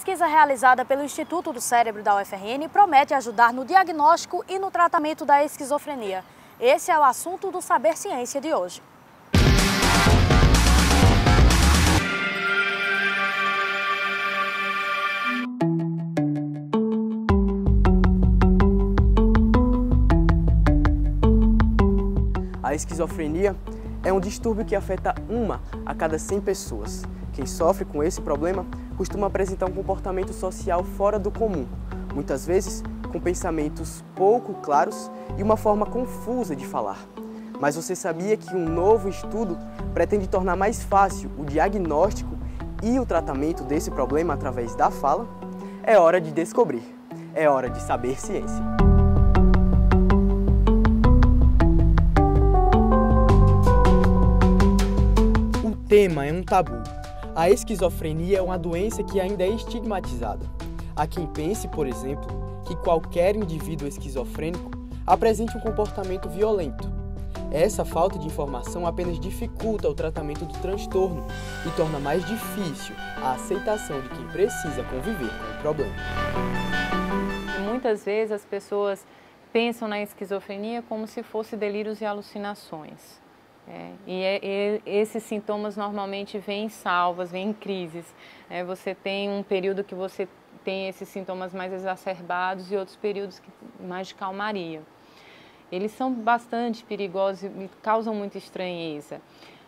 pesquisa realizada pelo Instituto do Cérebro da UFRN promete ajudar no diagnóstico e no tratamento da esquizofrenia. Esse é o assunto do Saber Ciência de hoje. A esquizofrenia é um distúrbio que afeta 1 a cada 100 pessoas. Quem sofre com esse problema costuma apresentar um comportamento social fora do comum, muitas vezes com pensamentos pouco claros e uma forma confusa de falar. Mas você sabia que um novo estudo pretende tornar mais fácil o diagnóstico e o tratamento desse problema através da fala? É hora de descobrir, é hora de saber ciência. O tema é um tabu. A esquizofrenia é uma doença que ainda é estigmatizada. Há quem pense, por exemplo, que qualquer indivíduo esquizofrênico apresente um comportamento violento. Essa falta de informação apenas dificulta o tratamento do transtorno e torna mais difícil a aceitação de quem precisa conviver com o problema. Muitas vezes as pessoas pensam na esquizofrenia como se fosse delírios e alucinações. Esses sintomas normalmente vêm em salvas, vêm em crises. Você tem um período que você tem esses sintomas mais exacerbados e outros períodos mais de calmaria. Eles são bastante perigosos e causam muita estranheza.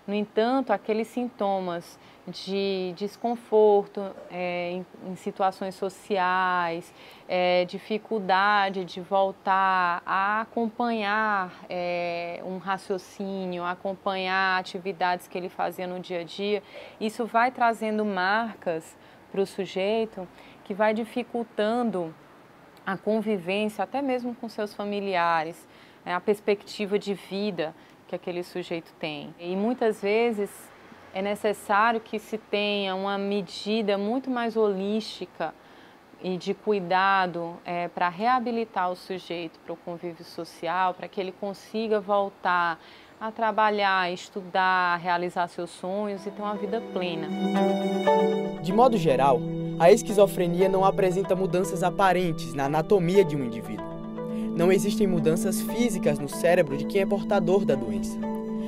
No entanto, aqueles sintomas de desconforto em situações sociais, dificuldade de voltar a acompanhar um raciocínio, acompanhar atividades que ele fazia no dia a dia, isso vai trazendo marcas para o sujeito que vai dificultando a convivência, até mesmo com seus familiares, a perspectiva de vida que aquele sujeito tem. E muitas vezes é necessário que se tenha uma medida muito mais holística e de cuidado para reabilitar o sujeito para o convívio social, para que ele consiga voltar a trabalhar, estudar, realizar seus sonhos e ter uma vida plena. De modo geral, a esquizofrenia não apresenta mudanças aparentes na anatomia de um indivíduo. Não existem mudanças físicas no cérebro de quem é portador da doença.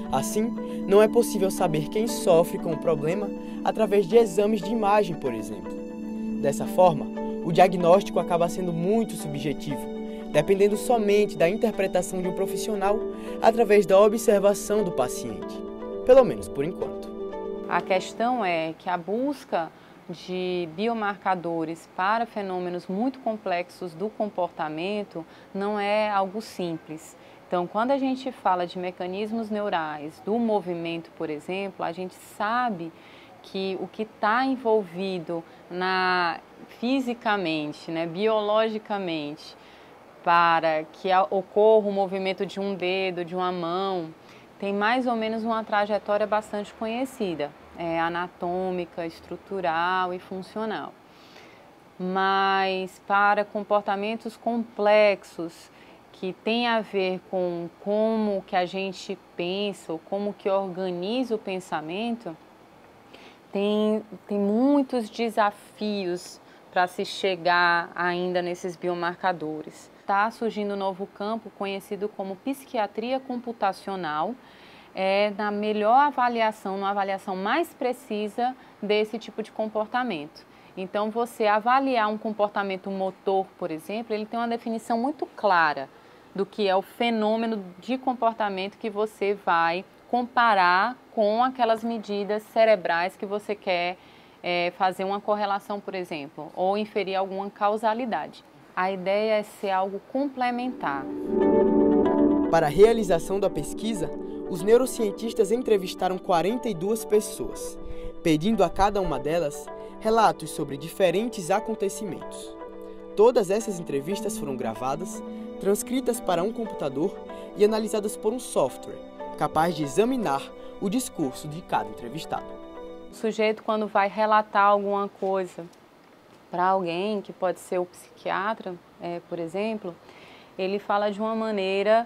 Assim, não é possível saber quem sofre com o problema através de exames de imagem, por exemplo. Dessa forma, o diagnóstico acaba sendo muito subjetivo, dependendo somente da interpretação de um profissional através da observação do paciente, pelo menos por enquanto. A questão é que a busca de biomarcadores para fenômenos muito complexos do comportamento não é algo simples. Então, quando a gente fala de mecanismos neurais, do movimento, por exemplo, a gente sabe que o que está envolvido fisicamente, biologicamente, para que ocorra o movimento de um dedo, de uma mão, tem mais ou menos uma trajetória bastante conhecida. Anatômica, estrutural e funcional. Mas para comportamentos complexos que têm a ver com como que a gente pensa ou como que organiza o pensamento, tem muitos desafios para se chegar ainda nesses biomarcadores. Está surgindo um novo campo conhecido como psiquiatria computacional, na melhor avaliação, uma avaliação mais precisa desse tipo de comportamento. Então, você avaliar um comportamento motor, por exemplo, ele tem uma definição muito clara do que é o fenômeno de comportamento que você vai comparar com aquelas medidas cerebrais que você quer fazer uma correlação, por exemplo, ou inferir alguma causalidade. A ideia é ser algo complementar. Para a realização da pesquisa, os neurocientistas entrevistaram 42 pessoas, pedindo a cada uma delas relatos sobre diferentes acontecimentos. Todas essas entrevistas foram gravadas, transcritas para um computador e analisadas por um software, capaz de examinar o discurso de cada entrevistado. O sujeito, quando vai relatar alguma coisa para alguém, que pode ser o psiquiatra, por exemplo, ele fala de uma maneira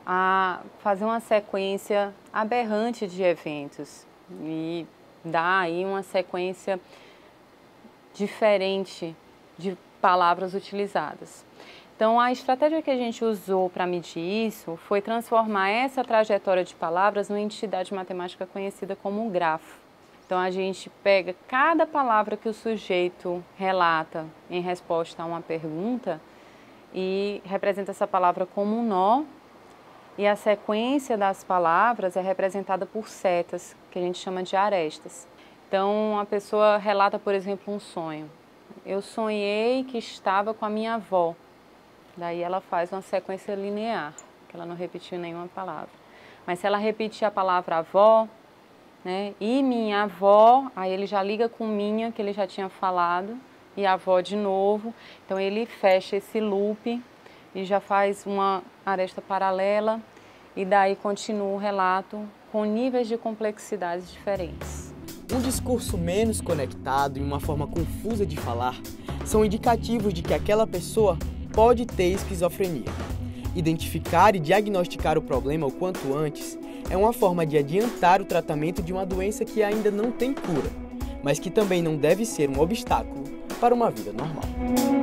a fazer uma sequência aberrante de eventos e dá aí uma sequência diferente de palavras utilizadas. Então, a estratégia que a gente usou para medir isso foi transformar essa trajetória de palavras numa entidade matemática conhecida como um grafo. Então, a gente pega cada palavra que o sujeito relata em resposta a uma pergunta e representa essa palavra como um nó, e a sequência das palavras é representada por setas, que a gente chama de arestas. Então, a pessoa relata, por exemplo, um sonho. Eu sonhei que estava com a minha avó. Daí ela faz uma sequência linear, que ela não repetiu nenhuma palavra. Mas se ela repetir a palavra avó, né, e minha avó, aí ele já liga com minha, que ele já tinha falado, e avó de novo. Então ele fecha esse loop e já faz uma aresta paralela, e daí continua o relato com níveis de complexidades diferentes. Um discurso menos conectado e uma forma confusa de falar são indicativos de que aquela pessoa pode ter esquizofrenia. Identificar e diagnosticar o problema o quanto antes é uma forma de adiantar o tratamento de uma doença que ainda não tem cura, mas que também não deve ser um obstáculo para uma vida normal.